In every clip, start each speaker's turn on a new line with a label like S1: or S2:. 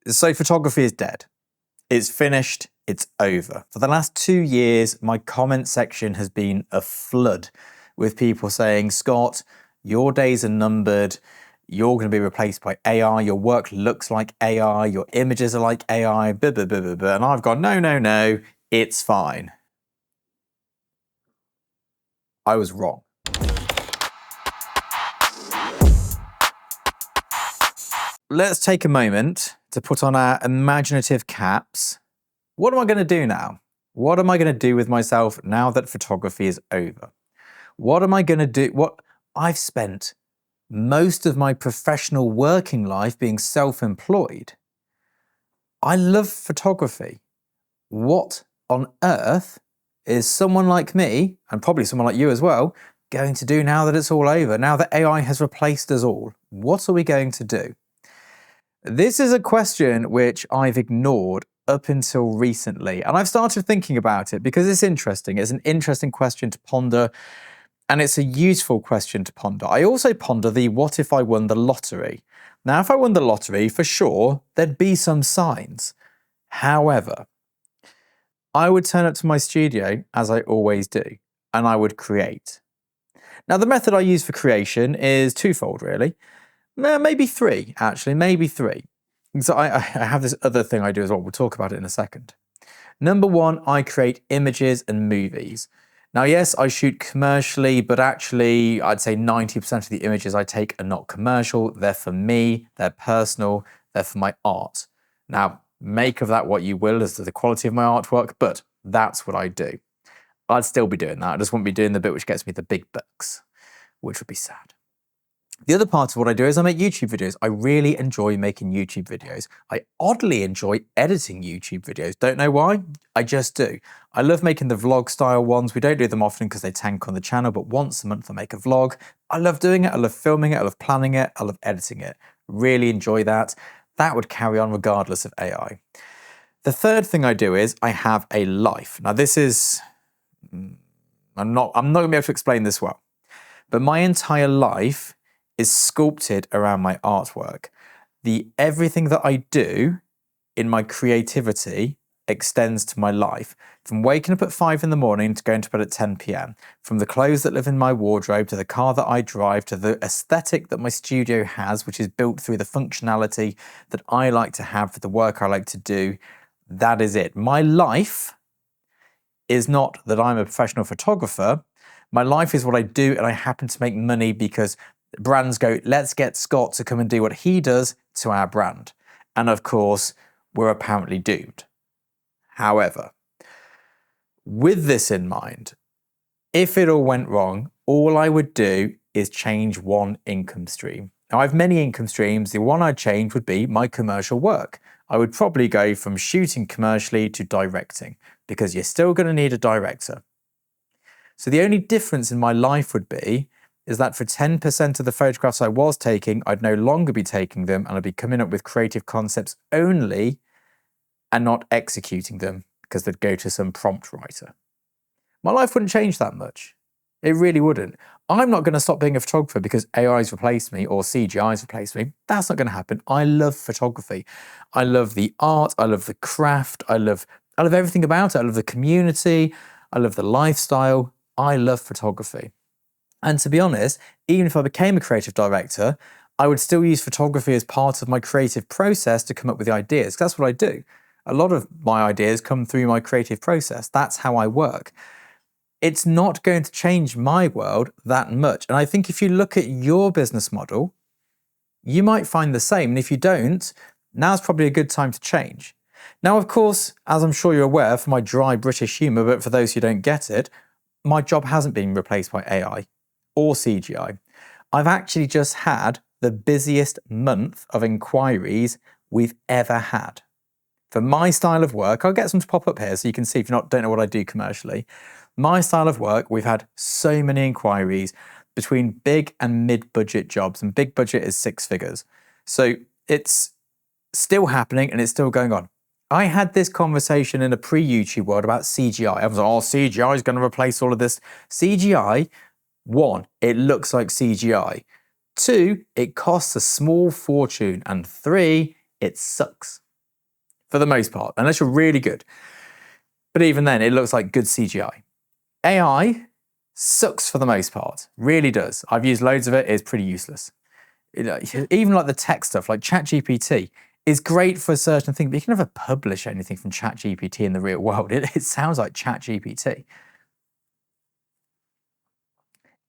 S1: So photography is dead. It's finished. It's over. For the last 2 years, my comment section has been a flood with people saying, Scott, your days are numbered. You're going to be replaced by AI. Your work looks like AI. Your images are like AI. Blah, blah, blah, blah, blah. And I've gone, no. It's fine. I was wrong. Let's take a moment to put on our imaginative caps. What am I going to do now? What am I going to do with myself now that photography is over? What am I going to do? What I've spent most of my professional working life being self-employed. I love photography. What on earth is someone like me, and probably someone like you as well, going to do now that it's all over? Now that AI has replaced us all, what are we going to do? This is a question which I've ignored up until recently, and I've started thinking about it because it's interesting. It's an interesting question to ponder, and it's a useful question to ponder. I also ponder the what if I won the lottery? Now, if I won the lottery, for sure, there'd be some signs. However, I would turn up to my studio, as I always do, and I would create. Now, the method I use for creation is twofold, really. Maybe three, actually, maybe three. So I have this other thing I do as well. We'll talk about it in a second. Number one, I create images and movies. Now, yes, I shoot commercially, but actually I'd say 90% of the images I take are not commercial. They're for me, they're personal, they're for my art. Now, make of that what you will as to the quality of my artwork, but that's what I do. I'd still be doing that. I just wouldn't be doing the bit which gets me the big bucks, which would be sad. The other part of what I do is I make YouTube videos. I really enjoy making YouTube videos. I oddly enjoy editing YouTube videos. Don't know why, I just do. I love making the vlog style ones. We don't do them often because they tank on the channel, but once a month I make a vlog. I love doing it, I love filming it, I love planning it, I love editing it. Really enjoy that. That would carry on regardless of AI. The third thing I do is I have a life. Now this is, I'm not going to be able to explain this well, but my entire life is sculpted around my artwork. Everything that I do in my creativity extends to my life. From waking up at 5 in the morning to going to bed at 10 p.m. From the clothes that live in my wardrobe, to the car that I drive, to the aesthetic that my studio has, which is built through the functionality that I like to have for the work I like to do. That is it. My life is not that I'm a professional photographer. My life is what I do, and I happen to make money because brands go, let's get Scott to come and do what he does to our brand. And of course, we're apparently doomed. However, with this in mind, if it all went wrong, all I would do is change one income stream. Now, I have many income streams. The one I'd change would be my commercial work. I would probably go from shooting commercially to directing, because you're still going to need a director. So the only difference in my life would be is that for 10% of the photographs I was taking, I'd no longer be taking them, and I'd be coming up with creative concepts only and not executing them because they'd go to some prompt writer. My life wouldn't change that much. It really wouldn't. I'm not going to stop being a photographer because AI's replaced me or CGI's replaced me. That's not going to happen. I love photography. I love the art. I love the craft. I love everything about it. I love the community. I love the lifestyle. I love photography. And to be honest, even if I became a creative director, I would still use photography as part of my creative process to come up with the ideas. That's what I do. A lot of my ideas come through my creative process. That's how I work. It's not going to change my world that much. And I think if you look at your business model, you might find the same. And if you don't, now's probably a good time to change. Now, of course, as I'm sure you're aware, for my dry British humour, but for those who don't get it, my job hasn't been replaced by AI or CGI. I've actually just had the busiest month of inquiries we've ever had. For my style of work, I'll get some to pop up here so you can see if you don't know what I do commercially. My style of work, we've had so many inquiries between big and mid-budget jobs, and big budget is 6 figures. So it's still happening and it's still going on. I had this conversation in a pre-YouTube world about CGI. I was like, oh, CGI is going to replace all of this. CGI, 1, it looks like CGI. 2, it costs a small fortune. And 3, it sucks. for the most part, unless you're really good. But even then, it looks like good CGI. AI sucks for the most part, really does. I've used loads of it, it's pretty useless. Even like the tech stuff, like ChatGPT, is great for a certain thing, but you can never publish anything from ChatGPT in the real world. It sounds like ChatGPT.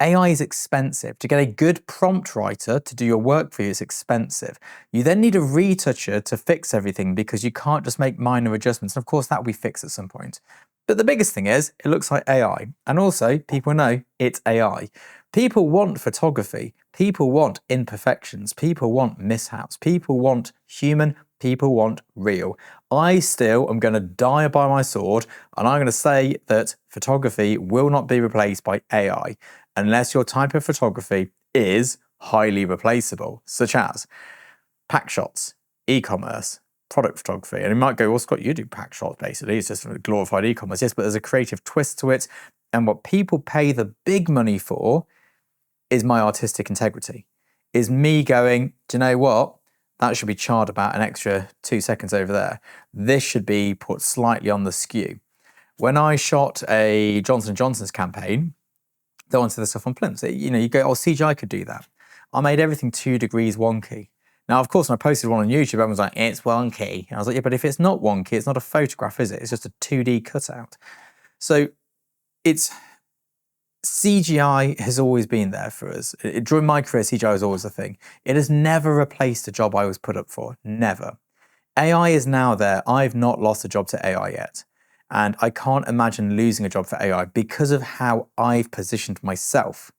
S1: AI is expensive. To get a good prompt writer to do your work for you is expensive. You then need a retoucher to fix everything because you can't just make minor adjustments. And of course, that will be fixed at some point. But the biggest thing is, it looks like AI. And also, people know it's AI. People want photography. People want imperfections. People want mishaps. People want human. People want real. I still am going to die by my sword, and I'm going to say that photography will not be replaced by AI unless your type of photography is highly replaceable, such as pack shots, e-commerce, product photography. And you might go, well, Scott, you do pack shots basically. It's just glorified e-commerce. Yes, but there's a creative twist to it. And what people pay the big money for is my artistic integrity, is me going, do you know what? That should be charred about an extra 2 seconds over there. This should be put slightly on the skew. When I shot a Johnson & Johnson's campaign, they wanted the stuff on plinths. You go, oh, CGI could do that. I made everything 2 degrees wonky. Now, of course, when I posted one on YouTube, everyone's like, it's wonky. And I was like, yeah, but if it's not wonky, it's not a photograph, is it? It's just a 2D cutout. So CGI has always been there for us. During my career, CGI was always a thing. It has never replaced a job I was put up for. Never. AI is now there. I've not lost a job to AI yet. And I can't imagine losing a job for AI because of how I've positioned myself.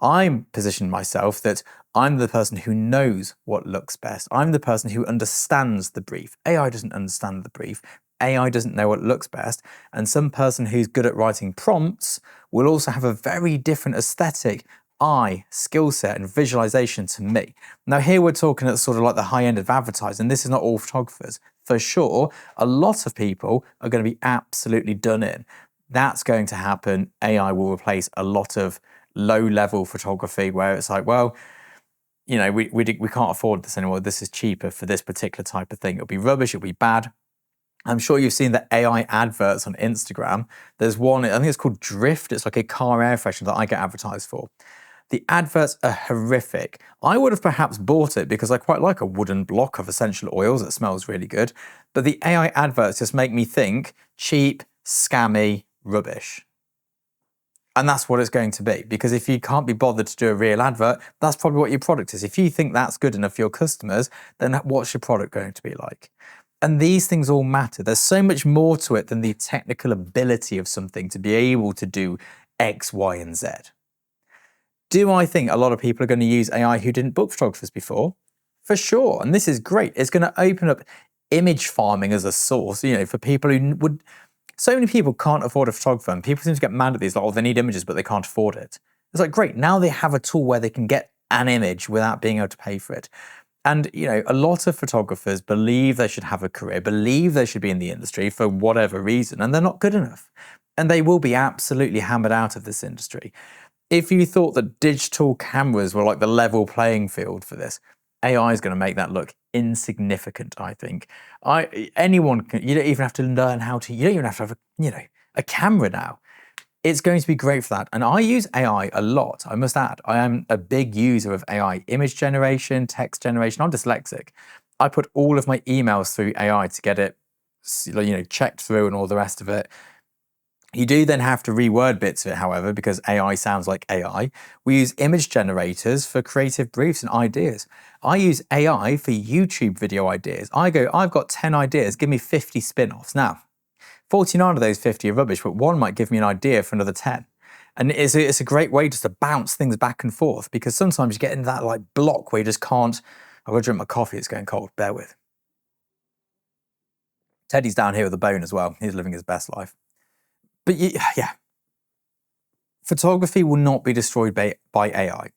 S1: I'm positioned myself that I'm the person who knows what looks best. I'm the person who understands the brief. AI doesn't understand the brief. AI doesn't know what looks best. And some person who's good at writing prompts will also have a very different aesthetic, eye, skill set, and visualization to me. Now here we're talking at sort of like the high end of advertising. This is not all photographers. For sure, a lot of people are going to be absolutely done in. That's going to happen. AI will replace a lot of low-level photography where it's like, well, we can't afford this anymore. This is cheaper for this particular type of thing. It'll be rubbish. It'll be bad. I'm sure you've seen the AI adverts on Instagram. There's one, I think it's called Drift. It's like a car air freshener that I get advertised for. The adverts are horrific. I would have perhaps bought it because I quite like a wooden block of essential oils that smells really good. But the AI adverts just make me think cheap, scammy, rubbish. And that's what it's going to be, because if you can't be bothered to do a real advert, that's probably what your product is. If you think that's good enough for your customers, then what's your product going to be like? And these things all matter. There's so much more to it than the technical ability of something to be able to do X, Y, and Z. Do I think a lot of people are going to use AI who didn't book photographers before? For sure. And this is great. It's going to open up image farming as a source, for people who would... So many people can't afford a photographer, and people seem to get mad at these, like, oh, they need images, but they can't afford it. It's like, great, now they have a tool where they can get an image without being able to pay for it. And, a lot of photographers believe they should have a career, believe they should be in the industry for whatever reason, and they're not good enough. And they will be absolutely hammered out of this industry. If you thought that digital cameras were like the level playing field for this, AI is going to make that look insignificant, I think. Anyone can, you don't even have to learn how to, you don't even have to have a camera now. It's going to be great for that. And I use AI a lot, I must add. I am a big user of AI, image generation, text generation. I'm dyslexic. I put all of my emails through AI to get it, checked through and all the rest of it. You do then have to reword bits of it, however, because AI sounds like AI. We use image generators for creative briefs and ideas. I use AI for YouTube video ideas. I go, I've got 10 ideas, give me 50 spin-offs. Now, 49 of those 50 are rubbish, but one might give me an idea for another 10. And it's a great way just to bounce things back and forth, because sometimes you get into that like block where you just can't. I've got to drink my coffee, it's going cold, bear with. Teddy's down here with a bone as well. He's living his best life. But yeah, photography will not be destroyed by AI.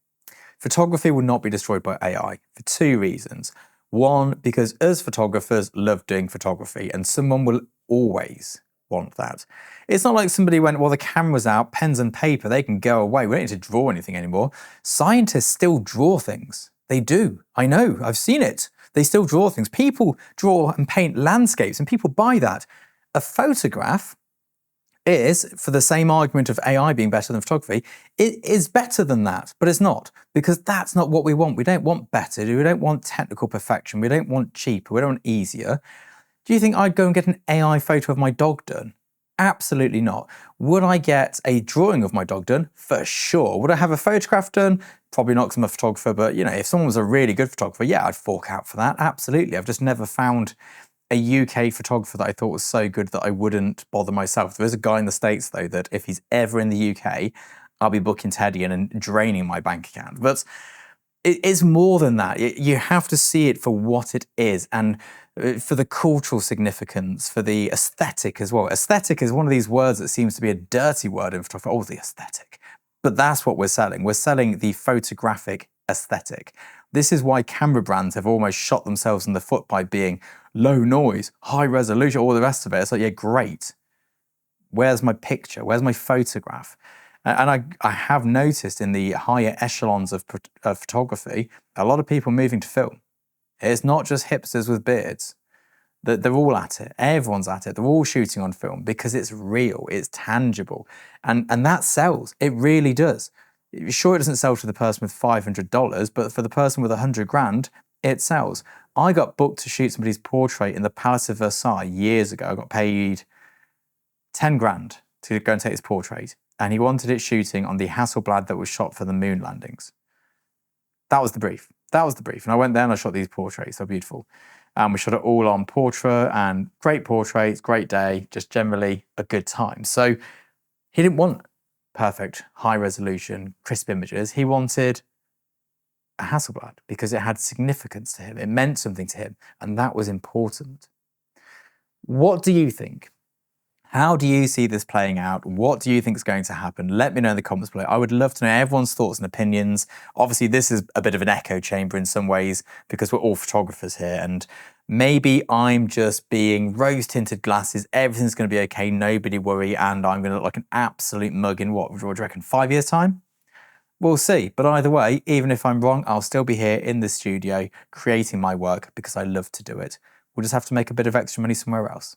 S1: Photography will not be destroyed by AI for 2 reasons. One, because us photographers love doing photography, and someone will always want that. It's not like somebody went, well, the camera's out, pens and paper, they can go away. We don't need to draw anything anymore. Scientists still draw things. They do. I know. I've seen it. They still draw things. People draw and paint landscapes and people buy that. A photograph is, for the same argument of AI being better than photography, it is better than that, but it's not, because that's not what we want. We don't want better. We don't want technical perfection. We don't want cheaper. We don't want easier. Do you think I'd go and get an AI photo of my dog done? Absolutely not. Would I get a drawing of my dog done? For sure. Would I have a photograph done? Probably not, because I'm a photographer, but if someone was a really good photographer, yeah, I'd fork out for that. Absolutely. I've just never found a UK photographer that I thought was so good that I wouldn't bother myself. There is a guy in the States, though, that if he's ever in the UK, I'll be booking Teddy in and draining my bank account. But it is more than that. You have to see it for what it is, and for the cultural significance, for the aesthetic as well. Aesthetic is one of these words that seems to be a dirty word in photography. Oh, the aesthetic. But that's what we're selling. We're selling the photographic aesthetic. This is why camera brands have almost shot themselves in the foot by being low noise, high resolution, all the rest of it. It's like, yeah, great. Where's my picture? Where's my photograph? And I have noticed in the higher echelons of photography, a lot of people moving to film. It's not just hipsters with beards. They're all at it. Everyone's at it. They're all shooting on film because it's real, it's tangible. And that sells. It really does. Sure, it doesn't sell to the person with $500, but for the person with 100 grand, it sells. I got booked to shoot somebody's portrait in the Palace of Versailles years ago. I got paid 10 grand to go and take his portrait. And he wanted it shooting on the Hasselblad that was shot for the moon landings. That was the brief. That was the brief. And I went there and I shot these portraits. They're beautiful. We shot it all on Portra, and great portraits, great day, just generally a good time. So he didn't want perfect, high resolution, crisp images. He wanted a Hasselblad because it had significance to him. It meant something to him, and that was important. What do you think? How do you see this playing out? What do you think is going to happen? Let me know in the comments below. I would love to know everyone's thoughts and opinions. Obviously, this is a bit of an echo chamber in some ways because we're all photographers here, and maybe I'm just being rose-tinted glasses. Everything's going to be okay. Nobody worry. And I'm going to look like an absolute mug in what do you reckon, 5 years' time? We'll see. But either way, even if I'm wrong, I'll still be here in the studio creating my work because I love to do it. We'll just have to make a bit of extra money somewhere else.